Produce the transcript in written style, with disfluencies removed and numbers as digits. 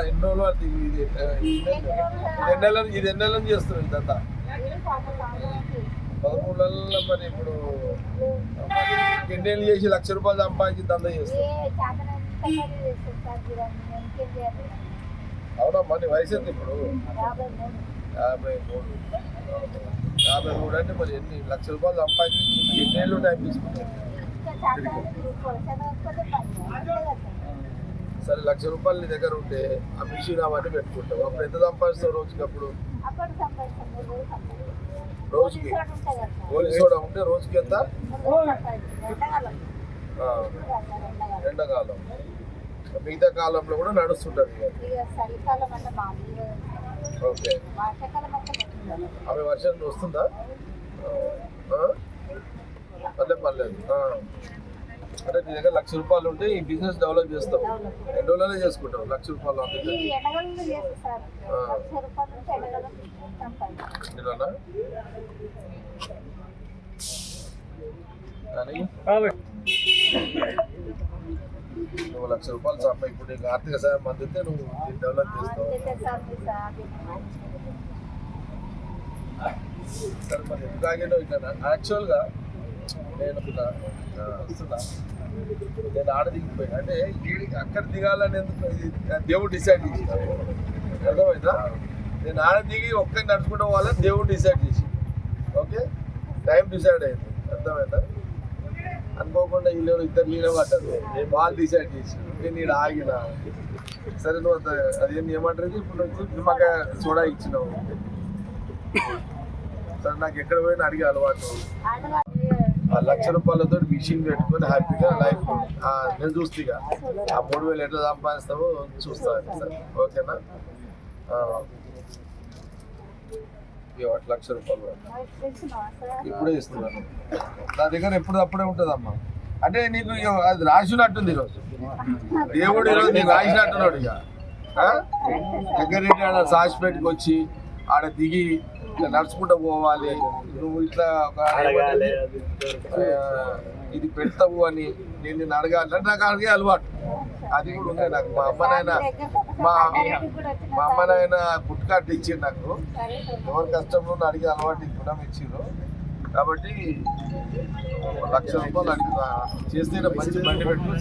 ఎన్ని రోజులు అది ఇది ఎన్ని నెలలు చేస్తున్నాం ఇదంతా 13 నెలల్లో. మరి ఇప్పుడు ఎన్నేళ్ళు చేసి ₹1,00,000 సంపాదించి దందా చేస్తాం. అవునమ్మా, నీ వయసు ఎంత ఇప్పుడు? 53 అంటే మరి ఎన్ని ₹1,00,000 సంపాదించి ఎన్నేళ్ళు టైం తీసుకుంటాం? సరే, ₹1,00,000 నీ దగ్గర ఉంటే ఆ మిషన్ అవన్నీ పెట్టుకుంటావు. అప్పుడు ఎంత సంపాదిస్తావు రోజుకి? అప్పుడు రోజుకి గోలి సోడా ఉంటే రోజుకి ఎంత? ఎండాకాలం. మిగతా కాలంలో కూడా నడుస్తుంటది. ఓకే, ఆమె వర్షం వస్తుందా? పర్లేదు. అంటే నీ దగ్గర ₹1,00,000 ఉంటే ఈ బిజినెస్ డెవలప్ చేస్తావు. ఎన్ని రోజులనే చేసుకుంటావు ₹1,00,000? కానీ నువ్వు ₹1,00,000 సంపా. ఇప్పుడు నీకు ఆర్థిక సాయం అందితే నువ్వు డెవలప్ చేస్తావు. సరే, మరి ఎందుకు ఆగినావు ఇక్కడ? యాక్చువల్గా నేను వస్తున్నా, నేను ఆడ దిగిపోయాను. అంటే అక్కడ దిగాలని ఎందుకు దేవుడు డిసైడ్ చేసినాడు, అర్థమైందా? నేను ఆడ దిగి ఒక్కరి నడుచుకుంటూ పోవాలని దేవుడు డిసైడ్ చేసి, ఓకే, టైం డిసైడ్ అయింది, అర్థమైందా? అనుకోకుండా వీళ్ళు ఇద్దరు నీళ్ళ పడ్డారు, వాళ్ళు డిసైడ్ చేసి నేను ఇక్కడ ఆగిన. సరే, నువ్వు అదేం ఏమంటారు, ఇప్పుడు నిమ్మకాయ సోడా ఇచ్చినావు. సరే, నాకు ఎక్కడ పోయినా అడిగే అలవాటు. ఆ ₹1,00,000 మిషన్ పెట్టుకొని హ్యాపీగా లైఫ్ నేను చూస్తే ఇక ఆ 3,000 ఎట్లా సంపాదిస్తావో చూస్తాను. సార్, ఓకేనా? ₹1,00,000 ఇప్పుడే ఇస్తున్నాను. నా దగ్గర ఎప్పుడు అప్పుడే ఉంటుందమ్మా. అంటే నీకు అది రాసినట్టుంది ఈరోజు, దేవుడు ఈరోజు నీకు రాసినట్టున్నాడు. ఇక దగ్గర సాక్షి పెట్టుకు వచ్చి ఆడ దిగి ఇట్లా నడుచుకుంటూ పోవాలి, నువ్వు ఇట్లా ఇది పెడతావు అని నేను అడగాలంటే నాకు అడిగే అలవాటు అది కూడా ఉంది నాకు. మా అమ్మనైనా పుట్టుకాట్లు ఇచ్చిండు నాకు, ఎవరి కష్టంలో అడిగే అలవాటు కూడా ఇచ్చిండ్రు. కాబట్టి ₹1,00,000 అడిగి చేస్తే మంచి బండి పెట్టుకుని